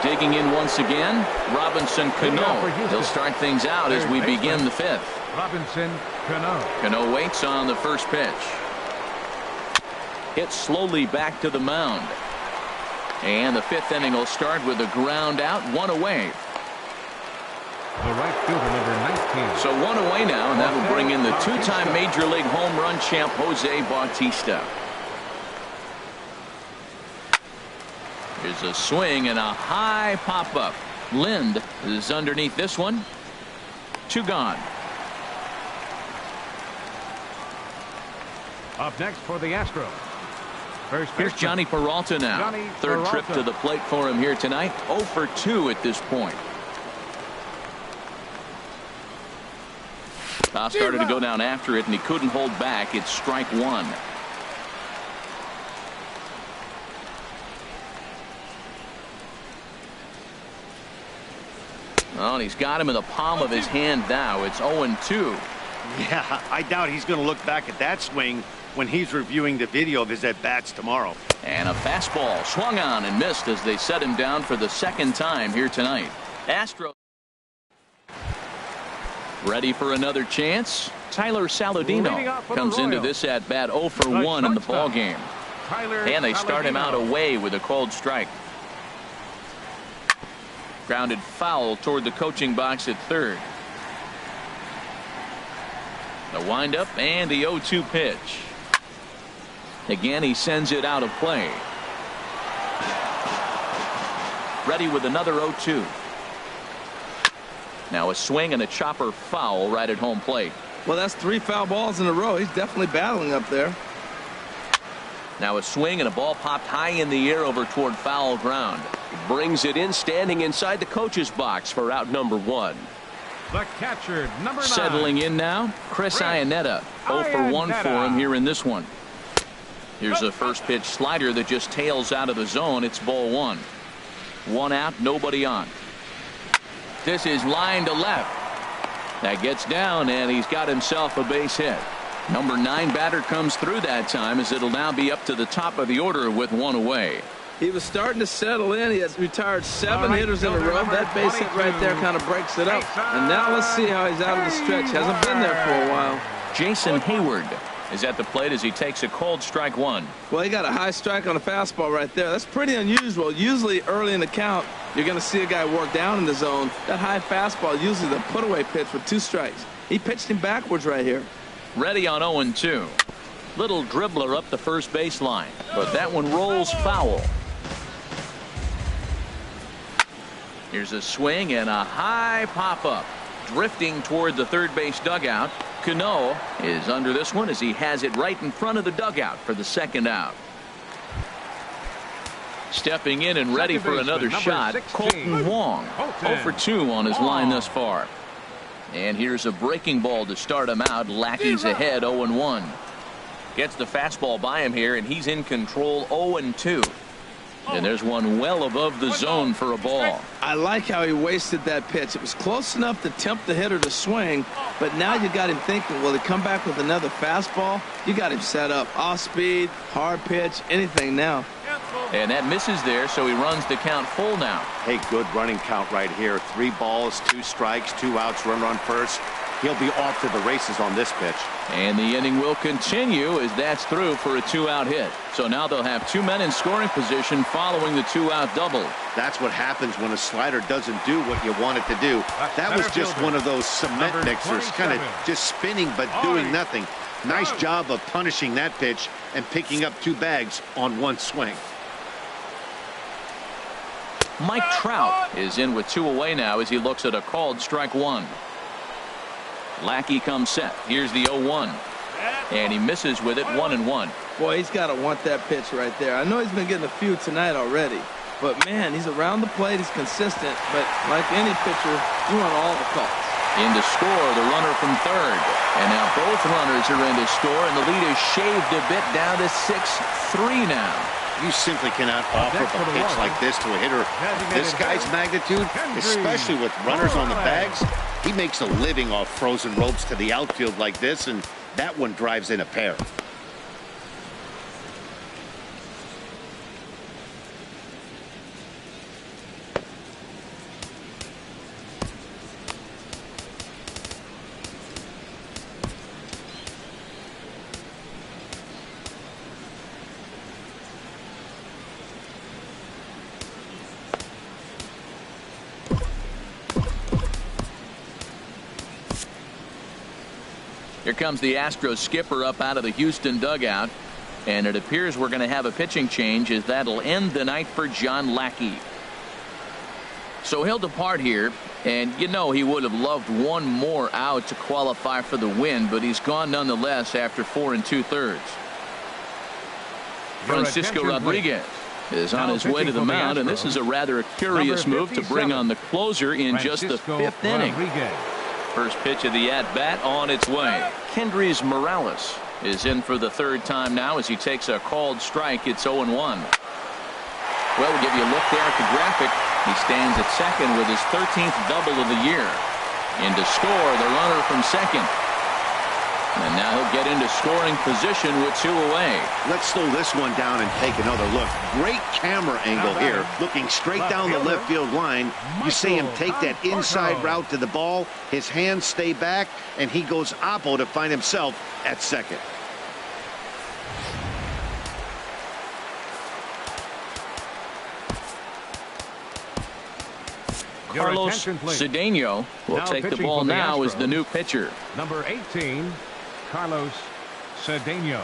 Digging in once again, Robinson Cano. He'll start things out as we begin the 5th. Robinson Cano. Cano waits on the first pitch. Hit slowly back to the mound. And the 5th inning will start with a ground out, 1 away. The right fielder, number 19. So 1 away now, and that'll bring in the 2-time Major League home run champ Jose Bautista. Here's a swing and a high pop-up. Lind is underneath this one. 2 gone. Up next for the Astros. Here's Johnny Peralta now. Third trip to the plate for him here tonight. 0 for 2 at this point. Started to go down after it, and he couldn't hold back. It's strike one. Oh, and he's got him in the palm of his hand now. It's 0-2. Yeah, I doubt he's going to look back at that swing when he's reviewing the video of his at-bats tomorrow. And a fastball swung on and missed as they set him down for the second time here tonight. Astros ready for another chance. Tyler Saladino comes into this at-bat 0 for 1 in the ball game. And they start him out away with a called strike. Grounded foul toward the coaching box at third. The windup and the 0-2 pitch. Again, he sends it out of play. Ready with another 0-2. Now a swing and a chopper foul right at home plate. Well, that's 3 foul balls in a row. He's definitely battling up there. Now a swing and a ball popped high in the air over toward foul ground. Brings it in, standing inside the coach's box for out number 1. The catcher, number 9. Settling in now, Chris Iannetta. 0 for 1 for him here in this one. Here's a first pitch slider that just tails out of the zone. It's ball 1. 1 out, nobody on. This is line to left. That gets down, and he's got himself a base hit. Number 9 batter comes through that time, as it'll now be up to the top of the order with 1 away. He was starting to settle in. He has retired 7 hitters in a row. That base hit right there kind of breaks it up. And now let's see how he's out of the stretch. Hasn't been there for a while. Jason Hayward is at the plate as he takes a called strike 1. Well, he got a high strike on a fastball right there. That's pretty unusual. Usually early in the count, you're going to see a guy work down in the zone. That high fastball, usually the put-away pitch with 2 strikes. He pitched him backwards right here. Ready on 0-2. Little dribbler up the first baseline, but that one rolls foul. Here's a swing and a high pop-up. Drifting toward the third base dugout. Cano is under this one as he has it right in front of the dugout for the second out. Stepping in and ready for another shot, Colton Wong. 0 for 2 on his line thus far. And here's a breaking ball to start him out. Lackey's ahead 0-1. Gets the fastball by him here, and he's in control 0-2. And there's one well above the zone for a ball. I like how he wasted that pitch. It was close enough to tempt the hitter to swing, but now you got him thinking, will he come back with another fastball? You got him set up. Off speed, hard pitch, anything now. And that misses there, so he runs the count full now. Hey, good running count right here. 3 balls, 2 strikes, 2 outs, runner on first. He'll be off to the races on this pitch. And the inning will continue as that's through for a 2-out hit. So now they'll have 2 men in scoring position following the 2-out double. That's what happens when a slider doesn't do what you want it to do. That was just one of those cement mixers, kind of just spinning but doing nothing. Nice job of punishing that pitch and picking up 2 bags on 1 swing. Mike Trout is in with 2 away now as he looks at a called strike 1. Lackey comes set. Here's the 0-1. And he misses with it 1-1. Boy, he's got to want that pitch right there. I know he's been getting a few tonight already. But, man, he's around the plate. He's consistent. But like any pitcher, you want all the calls. In to score, the runner from third. And now both runners are in to score, and the lead is shaved a bit down to 6-3 now. You simply cannot offer a pitch like this to a hitter of this guy's magnitude, especially with runners on the bags. He makes a living off frozen ropes to the outfield like this, and that one drives in a pair. Here comes the Astros skipper up out of the Houston dugout, and it appears we're going to have a pitching change as that'll end the night for John Lackey. So he'll depart here, and you know he would have loved 1 more out to qualify for the win, but he's gone nonetheless after 4 2/3. Francisco Rodriguez is on his way to the mound, and this is a rather curious move to bring on the closer in just the 5th inning. First pitch of the at-bat on its way. Kendrys Morales is in for the third time now as he takes a called strike. It's 0-1. Well, we'll give you a look there at the graphic. He stands at second with his 13th double of the year. In to score the runner from second. And now he'll get into scoring position with 2 away. Let's slow this one down and take another look. Great camera angle here. Looking straight down the left field line. You see him take that inside route to the ball. His hands stay back, and he goes oppo to find himself at second. Carlos Cedeno will take the ball now as the new pitcher. Number 18, Carlos Cedeno.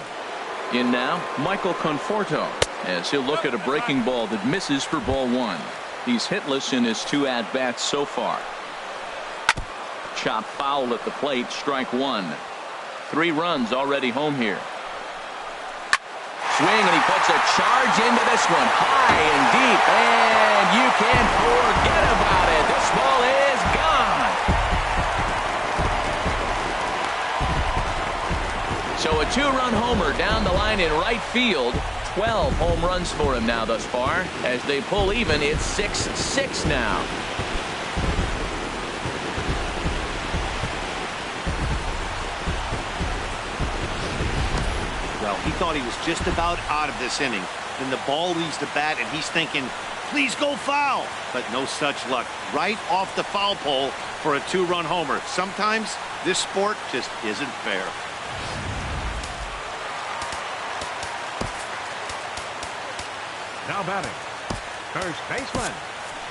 In now, Michael Conforto, as he'll look at a breaking ball that misses for ball 1. He's hitless in his 2 at-bats so far. Chop foul at the plate, strike 1. 3 runs already home here. Swing, and he puts a charge into this one, high and deep, and you can't forget about it. This ball is gone. So a 2-run homer down the line in right field. 12 home runs for him now thus far. As they pull even, it's 6-6 now. Well, he thought he was just about out of this inning. Then the ball leaves the bat, and he's thinking, please go foul. But no such luck. Right off the foul pole for a 2-run homer. Sometimes this sport just isn't fair. Now batting, first baseman,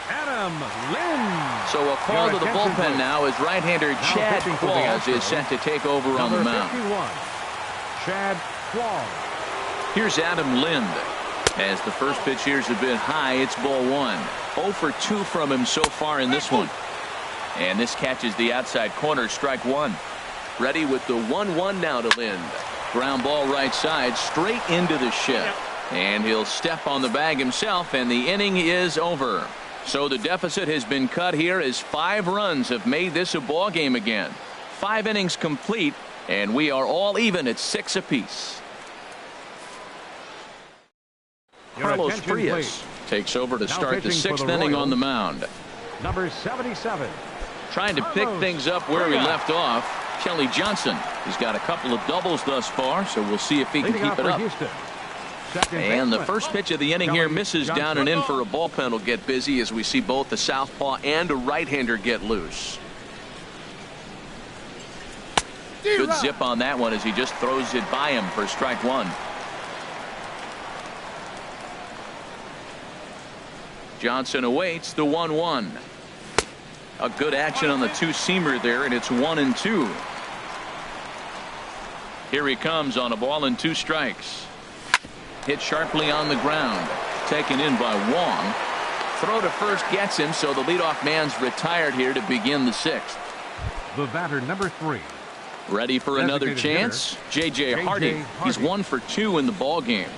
Adam Lind. So a call to the bullpen now as right-hander Chad Qualls is set to take over on the mound. 51, Chad Qualls. Here's Adam Lind. As the first pitch here's a bit high, it's ball 1. 0 for 2 from him so far in this one. And this catches the outside corner, strike 1. Ready with the 1-1 now to Lind. Ground ball right side, straight into the shift. And he'll step on the bag himself, and the inning is over. So the deficit has been cut here as 5 runs have made this a ball game again. 5 innings complete, and we are all even at 6 apiece. Carlos Frias takes over to start the 6th inning on the mound. Number 77. Trying to pick things up where we left off. Kelly Johnson. He's got a couple of doubles thus far, so we'll see if he can keep it up. And the first pitch of the inning here misses down and in for a bullpen. Will get busy as we see both the southpaw and a right-hander get loose. Good zip on that one as he just throws it by him for strike 1. Johnson awaits the 1-1. A good action on the 2-seamer there, and it's 1-2. Here he comes on a ball and 2 strikes. Hit sharply on the ground. Taken in by Wong. Throw to first gets him, so the leadoff man's retired here to begin the 6th. The batter, number 3. Ready for another chance? J.J. Hardy. He's 1 for 2 in the ball game.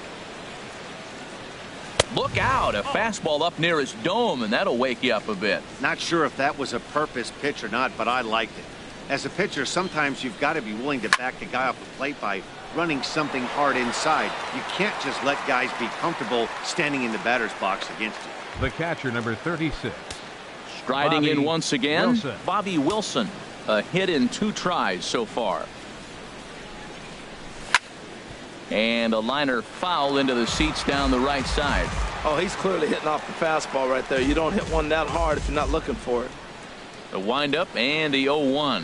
Look out, a fastball up near his dome, and that'll wake you up a bit. Not sure if that was a purpose pitch or not, but I liked it. As a pitcher, sometimes you've got to be willing to back the guy off the plate by running something hard inside. You can't just let guys be comfortable standing in the batter's box against you. The catcher, number 36. Striding in once again, Wilson. Bobby Wilson. A hit in 2 tries so far. And a liner foul into the seats down the right side. Oh, he's clearly hitting off the fastball right there. You don't hit one that hard if you're not looking for it. The windup and the 0-1.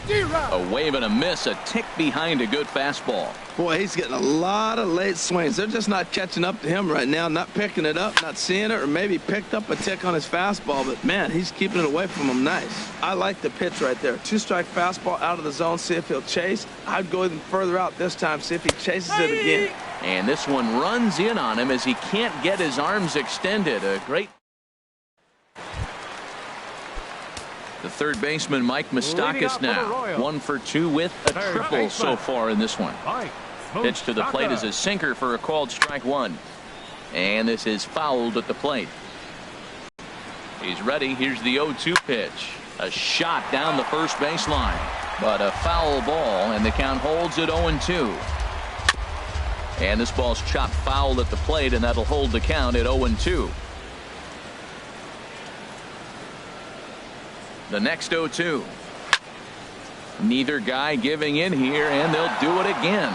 A wave and a miss, a tick behind a good fastball. Boy, he's getting a lot of late swings. They're just not catching up to him right now, not picking it up, not seeing it, or maybe picked up a tick on his fastball. But, man, he's keeping it away from him nice. I like the pitch right there. 2-strike fastball out of the zone, see if he'll chase. I'd go even further out this time, see if he chases it again. And this one runs in on him as he can't get his arms extended. A great. The third baseman, Mike Moustakas, now 1 for 2 with a triple so far in this one. Pitch to the plate is a sinker for a called strike 1. And this is fouled at the plate. He's ready. Here's the 0-2 pitch. A shot down the first baseline, but a foul ball, and the count holds at 0-2. And this ball's chopped foul at the plate, and that'll hold the count at 0-2. The next 0-2. Neither guy giving in here, and they'll do it again.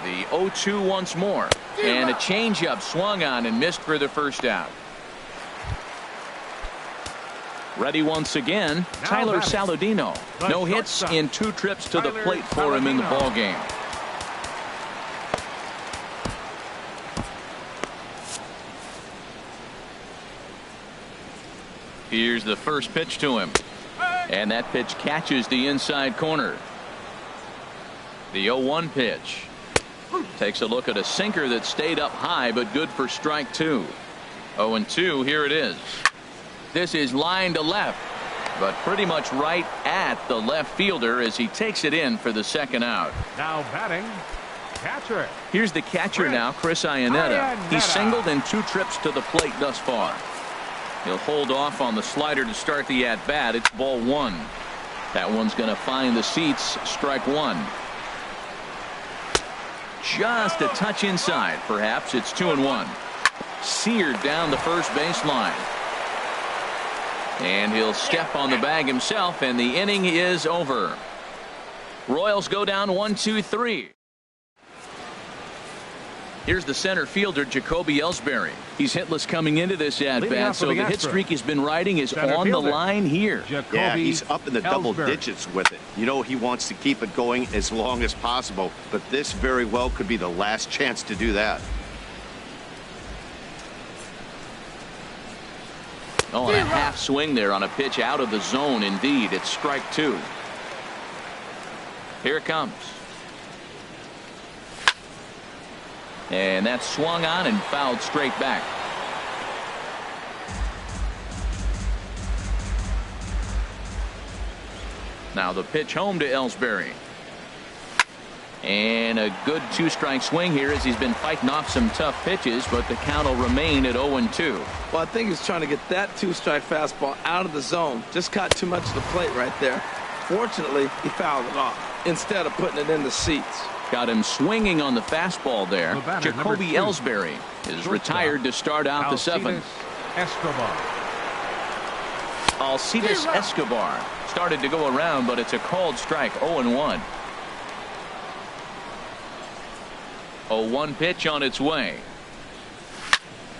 The 0-2 once more, and a changeup swung on and missed for the first out. Ready once again, Tyler Saladino. No hits in 2 trips to the plate for him in the ballgame. Here's the first pitch to him. And that pitch catches the inside corner. The 0-1 pitch. Takes a look at a sinker that stayed up high, but good for strike 2. 0-2, here it is. This is line to left, but pretty much right at the left fielder as he takes it in for the second out. Now batting, catcher. Here's the catcher now, Chris Iannetta. He's singled in 2 trips to the plate thus far. He'll hold off on the slider to start the at-bat. It's ball 1. That one's going to find the seats. Strike 1. Just a touch inside. Perhaps it's 2-1. Seared down the first baseline. And he'll step on the bag himself, and the inning is over. Royals go down 1-2-3. Here's the center fielder, Jacoby Ellsbury. He's hitless coming into this at-bat, so the hit streak he's been riding is on the line here. Yeah, he's up in the double digits with it. You know, he wants to keep it going as long as possible, but this very well could be the last chance to do that. Oh, and a half swing there on a pitch out of the zone. Indeed, it's strike 2. Here it comes. And that's swung on and fouled straight back. Now the pitch home to Ellsbury. And a good 2-strike swing here as he's been fighting off some tough pitches, but the count will remain at 0-2. Well, I think he's trying to get that 2-strike fastball out of the zone. Just caught too much of the plate right there. Fortunately, he fouled it off instead of putting it in the seats. Got him swinging on the fastball there. Jacoby Ellsbury is retired to start out the 7th. Alcides Escobar started to go around, but it's a called strike. 0-1. 0-1 pitch on its way.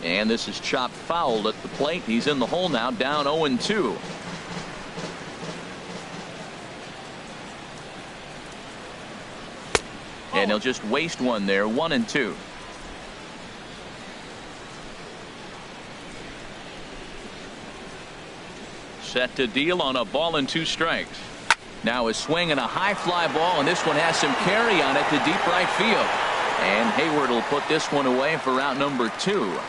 And this is chopped foul at the plate. He's in the hole now, down 0-2. And he'll just waste one there. 1-2. Set to deal on a ball and 2 strikes. Now a swing and a high fly ball, and this one has some carry on it to deep right field. And Hayward will put this one away for out number 2.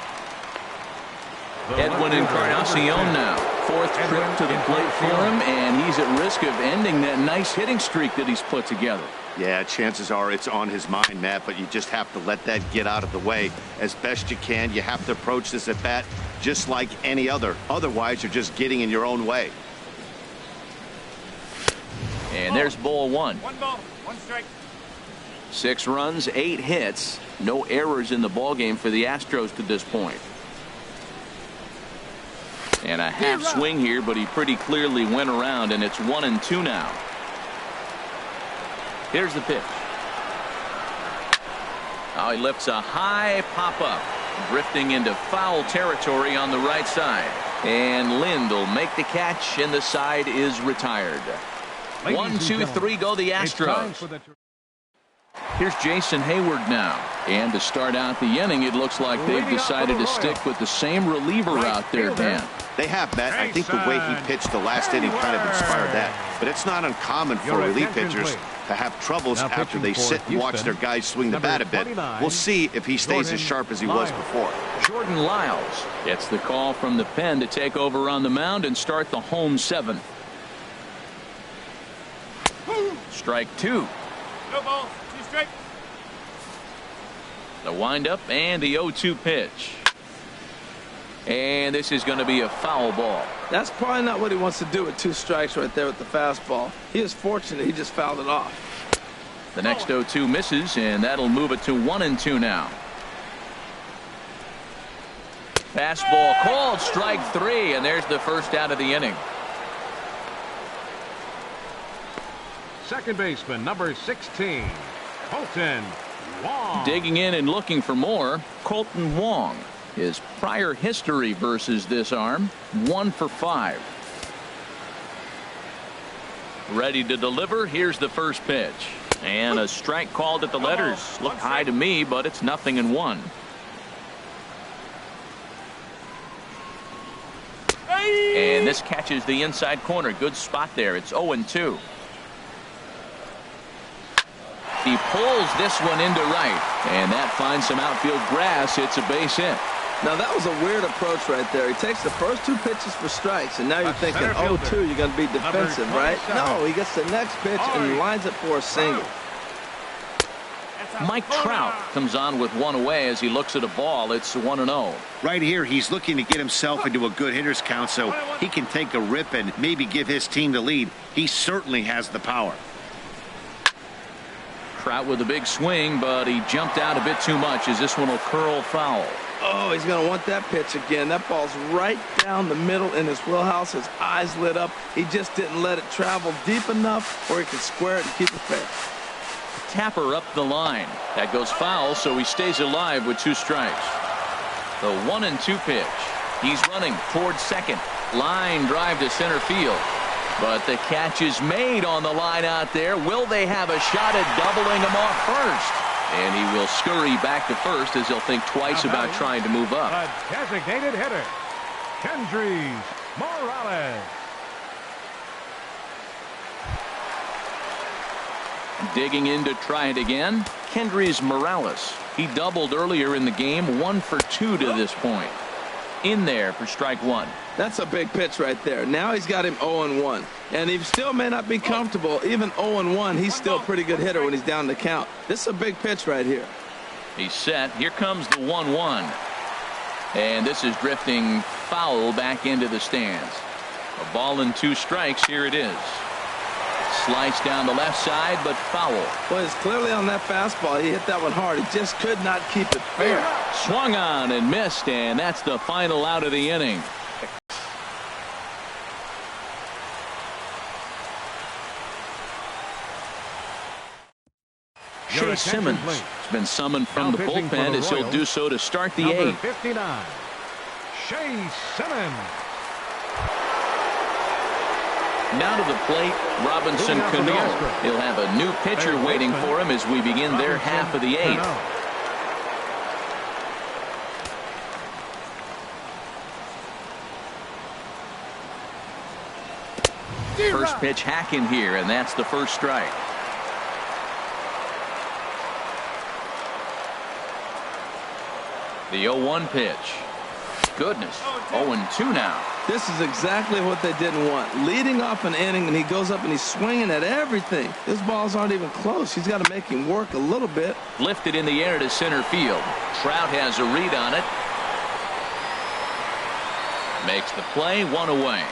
Edwin Encarnacion now. 4th trip to the plate for him, and he's at risk of ending that nice hitting streak that he's put together. Yeah, chances are it's on his mind, Matt, but you just have to let that get out of the way as best you can. You have to approach this at bat just like any other. Otherwise, you're just getting in your own way. And there's ball 1. 1 ball, 1 strike. 6 runs, 8 hits. No errors in the ballgame for the Astros to this point. And a half swing here, but he pretty clearly went around, and it's 1-2 now. Here's the pitch. Oh, he lifts a high pop-up, drifting into foul territory on the right side. And Lind will make the catch, and the side is retired. 1, 2, 3 go the Astros. Here's Jason Hayward now. And to start out the inning, it looks like they've decided to stick with the same reliever out there, Dan. They have, Matt. I think the way he pitched the last inning kind of inspired that. But it's not uncommon for relief pitchers to have troubles after they sit and watch their guys swing the bat a bit. We'll see if he stays as sharp as he was before. Jordan Lyles gets the call from the pen to take over on the mound and start the home 7th. Strike 2. No ball, 2 strike. The windup and the 0-2 pitch. And this is going to be a foul ball. That's probably not what he wants to do with 2 strikes right there with the fastball. He is fortunate he just fouled it off. The next 0-2 misses, and that'll move it to 1-2 now. Fastball called, strike 3, and there's the first out of the inning. Second baseman, number 16, Colton Wong. Digging in and looking for more, Colton Wong. His prior history versus this arm, 1 for 5. Ready to deliver. Here's the first pitch. And a strike called at the letters. Looked high to me, but it's 0-1. And this catches the inside corner. Good spot there. It's 0-2. He pulls this one into right, and that finds some outfield grass. It's a base hit. Now, that was a weird approach right there. He takes the first 2 pitches for strikes, and now you're thinking, 0-2, you're going to be defensive, right? No, he gets the next pitch and lines it for a single. Mike Trout comes on with 1 away as he looks at a ball. It's 1-0. Right here, he's looking to get himself into a good hitter's count so he can take a rip and maybe give his team the lead. He certainly has the power. Trout with a big swing, but he jumped out a bit too much as this one will curl foul. Oh, he's going to want that pitch again. That ball's right down the middle in his wheelhouse. His eyes lit up. He just didn't let it travel deep enough where he could square it and keep it fair. Tapper up the line. That goes foul, so he stays alive with 2 strikes. The 1-2 pitch. He's running towards second. Line drive to center field. But the catch is made on the line out there. Will they have a shot at doubling him off first? And he will scurry back to first as he'll think twice about trying to move up. A designated hitter, Kendrys Morales. Digging in to try it again, Kendrys Morales. He doubled earlier in the game, 1 for 2 to this point. In there for strike 1. That's a big pitch right there. Now he's got him 0-1. And he still may not be comfortable. Even 0-1, he's still a pretty good hitter when he's down the count. This is a big pitch right here. He's set. Here comes the 1-1. And this is drifting foul back into the stands. A ball and 2 strikes. Here it is. Slice down the left side, but foul. Well, it's clearly on that fastball. He hit that one hard. He just could not keep it fair. Swung on and missed, and that's the final out of the inning. Chase Simmons has been summoned from the bullpen as he'll do so to start the 8th. 59, Chase Simmons. Now to the plate, Robinson Cano. He'll have a new pitcher waiting for him as we begin their half of the 8th. First pitch hack in here, and that's the first strike. The 0-1 pitch. Goodness, 0-2 now. This is exactly what they didn't want. Leading off an inning, and he goes up and he's swinging at everything. His balls aren't even close. He's got to make him work a little bit. Lifted in the air to center field. Trout has a read on it. Makes the play, 1 away.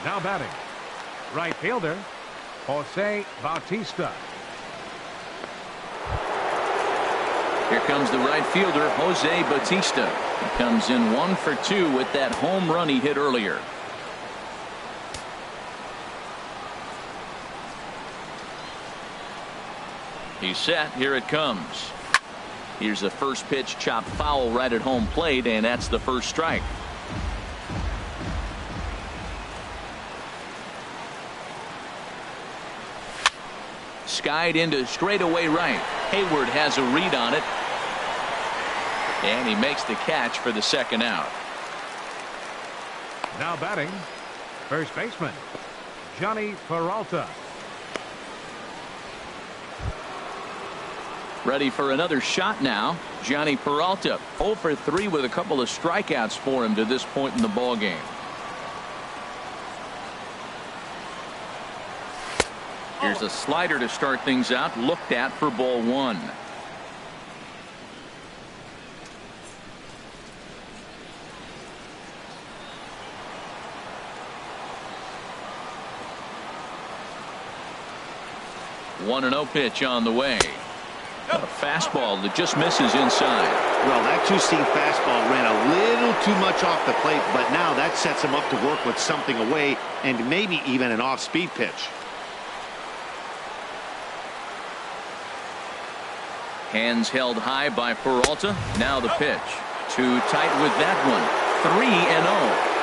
Now batting, right fielder, Jose Bautista. Here comes the right fielder, Jose Bautista. He comes in 1 for 2 with that home run he hit earlier. He's set. Here it comes. Here's the first pitch, chopped foul right at home plate, and that's the first strike. Skied into straightaway right. Hayward has a read on it. And he makes the catch for the second out. Now batting, first baseman, Johnny Peralta. Ready for another shot now. Johnny Peralta 0 for 3 with a couple of strikeouts for him to this point in the ball game. Here's a slider to start things out, looked at for ball 1. 1-0 pitch on the way. A fastball that just misses inside. Well, that two-seam fastball ran a little too much off the plate, but now that sets him up to work with something away and maybe even an off-speed pitch. Hands held high by Peralta. Now the pitch. Too tight with that one. 3-0.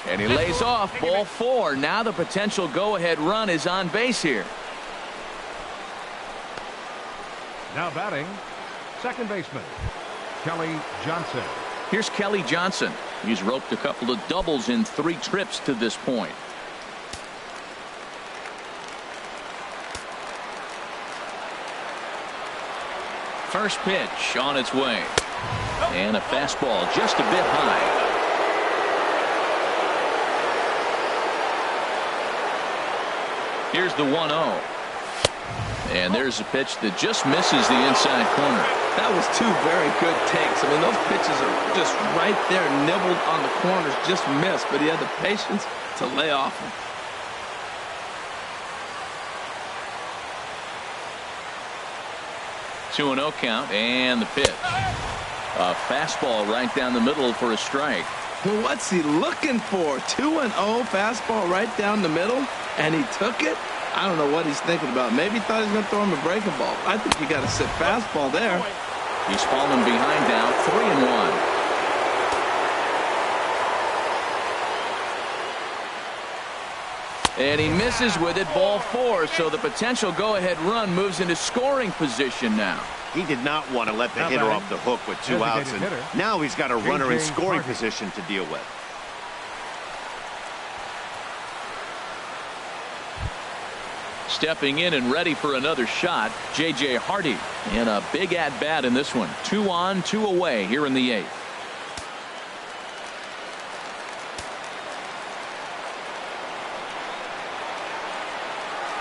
And he lays off. Ball 4. Now the potential go-ahead run is on base here. Now batting, second baseman, Kelly Johnson. Here's Kelly Johnson. He's roped a couple of doubles in 3 trips to this point. First pitch on its way. And a fastball just a bit high. Here's the 1-0. And there's a pitch that just misses the inside corner. That was 2 very good takes. I mean, those pitches are just right there, nibbled on the corners, just missed, but he had the patience to lay off them. Two 2-0 count, and the pitch. A fastball right down the middle for a strike. Well, what's he looking for? 2-0 fastball right down the middle, and he took it? I don't know what he's thinking about. Maybe he thought he was going to throw him a breaking ball. I think you got to sit fastball there. He's fallen behind now, 3-1. And he misses with it, ball 4. So the potential go-ahead run moves into scoring position now. He did not want to let the hitter off the hook with 2 outs, and now he's got a runner in scoring position to deal with. Stepping in and ready for another shot, J.J. Hardy. And a big at-bat in this one. 2 on, 2 away here in the 8th.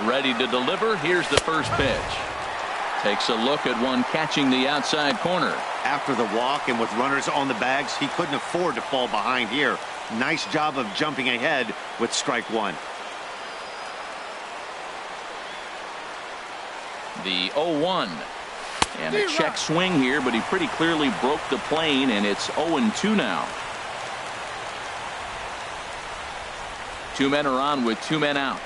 Ready to deliver. Here's the first pitch. Takes a look at one catching the outside corner. After the walk and with runners on the bags, he couldn't afford to fall behind here. Nice job of jumping ahead with strike 1. The 0-1. And a check swing here, but he pretty clearly broke the plane, and it's 0-2 now. 2 men are on with 2 men out.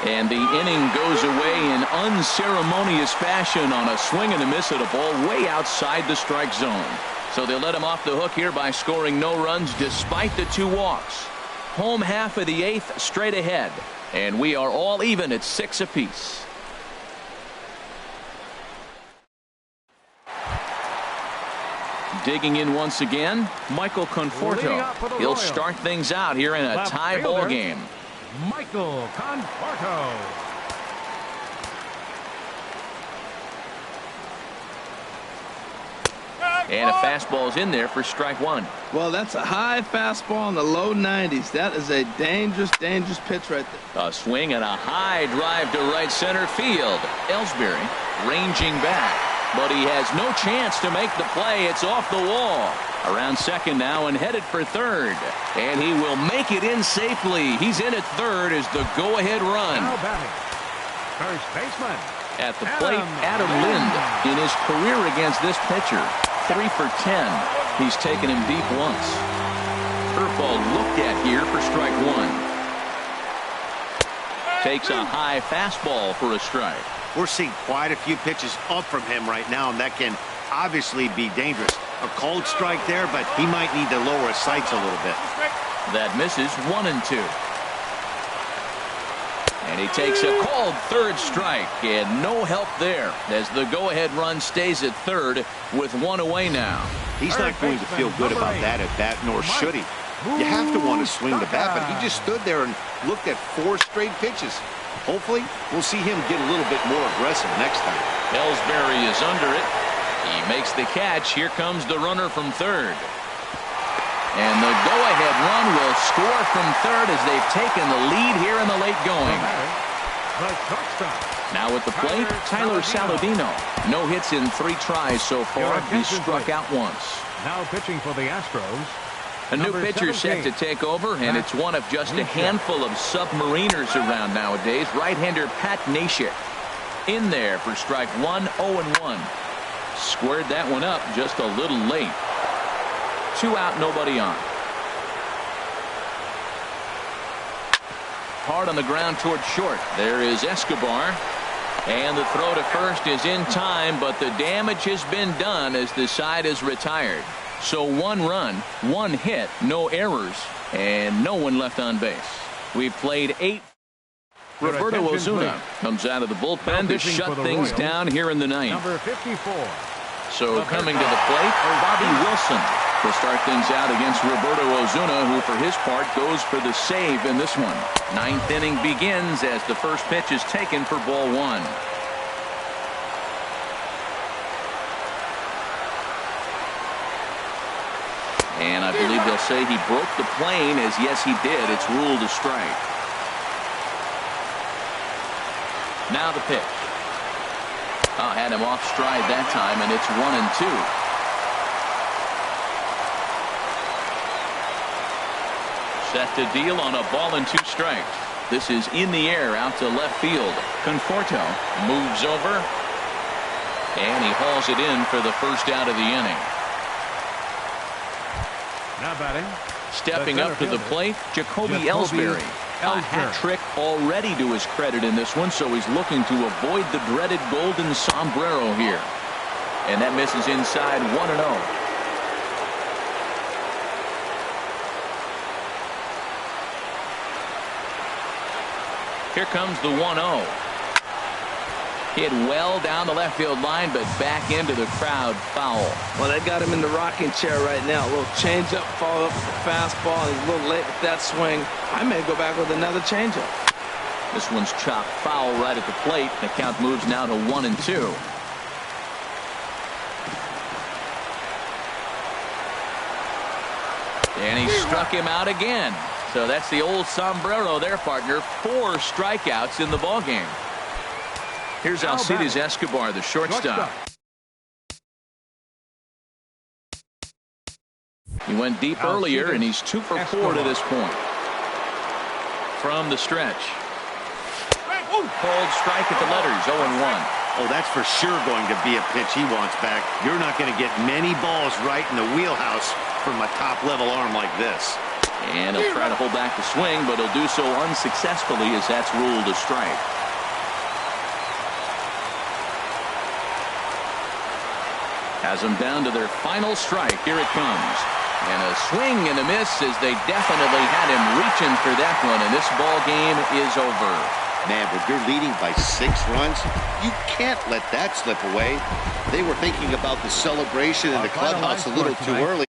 And the inning goes away in unceremonious fashion on a swing and a miss at a ball way outside the strike zone. So they let him off the hook here by scoring no runs despite the 2 walks. Home half of the 8th straight ahead. And we are all even at 6 apiece. Digging in once again, Michael Conforto. He'll start things out here in a tie ball game. Michael Conforto. And a fastball's in there for strike 1. Well, that's a high fastball in the low 90s. That is a dangerous, dangerous pitch right there. A swing and a high drive to right center field. Ellsbury ranging back, but he has no chance to make the play. It's off the wall. Around second now and headed for third. And he will make it in safely. He's in at third as the go-ahead run. Now batting, first baseman. At the plate, Adam Lind. In his career against this pitcher, 3 for 10. He's taken him deep once. Curveball looked at here for strike 1. Takes a high fastball for a strike. We're seeing quite a few pitches up from him right now, and that can obviously be dangerous. A cold strike there, but he might need to lower his sights a little bit. That misses 1-2. And he takes a called third strike, and no help there as the go-ahead run stays at third with 1 away now. He's not going to feel good about that at bat, nor should he. You have to want to swing the bat, but he just stood there and looked at 4 straight pitches. Hopefully, we'll see him get a little bit more aggressive next time. Ellsbury is under it. He makes the catch. Here comes the runner from third. And the go-ahead run will score from third as they've taken the lead here in the late going. The shortstop. Now at the plate, Tyler Saladino. No hits in 3 tries so far. He struck out once. Now pitching for the Astros. A new pitcher set to take over, and it's one of just a handful of submariners around nowadays. Right-hander Pat Neshek in there for strike 1, 0-1. Squared that one up just a little late. 2 out, nobody on. Hard on the ground toward short. There is Escobar. And the throw to first is in time, but the damage has been done as the side is retired. So 1 run, 1 hit, no errors, and no one left on base. We've played 8. Roberto Ozuna comes out of the bullpen to shut things down here in the 9th. Number 54. So coming to the plate, Bobby Wilson to start things out against Roberto Ozuna, who for his part goes for the save in this one. 9th inning begins as the first pitch is taken for ball 1. And I believe they'll say he broke the plane, as yes he did. It's ruled a strike. Now the pitch. Had him off stride that time, and it's 1-2. Set to deal on a ball and 2 strikes. This is in the air out to left field. Conforto moves over, and he hauls it in for the first out of the inning. Now batting. Stepping up to the plate, Jacoby Ellsbury. A hat trick already to his credit in this one, so he's looking to avoid the dreaded golden sombrero here. And that misses inside, 1-0. Here comes the 1-0. Hit well down the left field line, but back into the crowd, foul. Well, they got him in the rocking chair right now. A little changeup, follow up with the fastball. He's a little late with that swing. I may go back with another changeup. This one's chopped foul right at the plate. The count moves now to 1-2. And he struck him out again. So that's the old sombrero there, partner. 4 strikeouts in the ballgame. Here's Alcides Escobar, the shortstop. He went deep earlier, and he's 2 for 4 to this point. From the stretch. Called strike at the letters, 0-1. Oh, that's for sure going to be a pitch he wants back. You're not going to get many balls right in the wheelhouse from a top-level arm like this. And he'll try to hold back the swing, but he'll do so unsuccessfully as that's ruled a strike. Has them down to their final strike. Here it comes. And a swing and a miss, as they definitely had him reaching for that one. And this ball game is over. Man, when you're leading by 6 runs, you can't let that slip away. They were thinking about the celebration in the clubhouse a little too early.